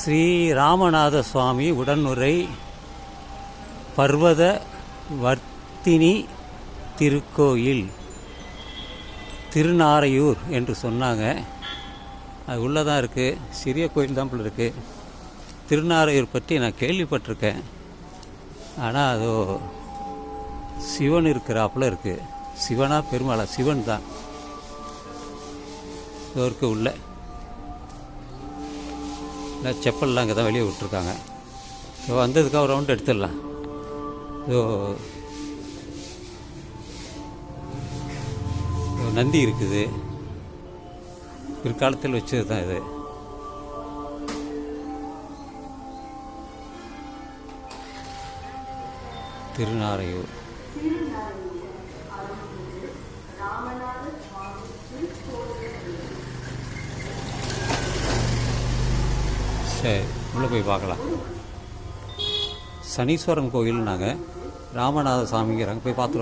ஸ்ரீ ராமநாத சுவாமி உடனுரை பர்வத வர்த்தினி திருக்கோயில் திருநாரையூர் என்று சொன்னாங்க. அது உள்ளே தான் இருக்குது. சிறிய கோயில் தான் போல இருக்குது. திருநாரையூர் பற்றி நான் கேள்விப்பட்டிருக்கேன். ஆனால் அது சிவன் இருக்கிறாப்புல இருக்குது. சிவனா பெருமாளா? சிவன் தான் இருக்கு உள்ள. செப்பல்லாம் அங்கே தான் வெளியே விட்டுருக்காங்க. ஸோ வந்ததுக்காக ஒரு ரவுண்ட் எடுத்துடலாம். ஸோ நந்தி இருக்குது. பிற்காலத்தில் வச்சது தான் இது. திருநாரையூர். சரி, உள்ளே போய் பார்க்கலாம். சனீஸ்வரன் கோயில் நாங்கள் ராமநாத சாமிங்கிறாங்க. போய் பார்த்துட்டு வரலாம்.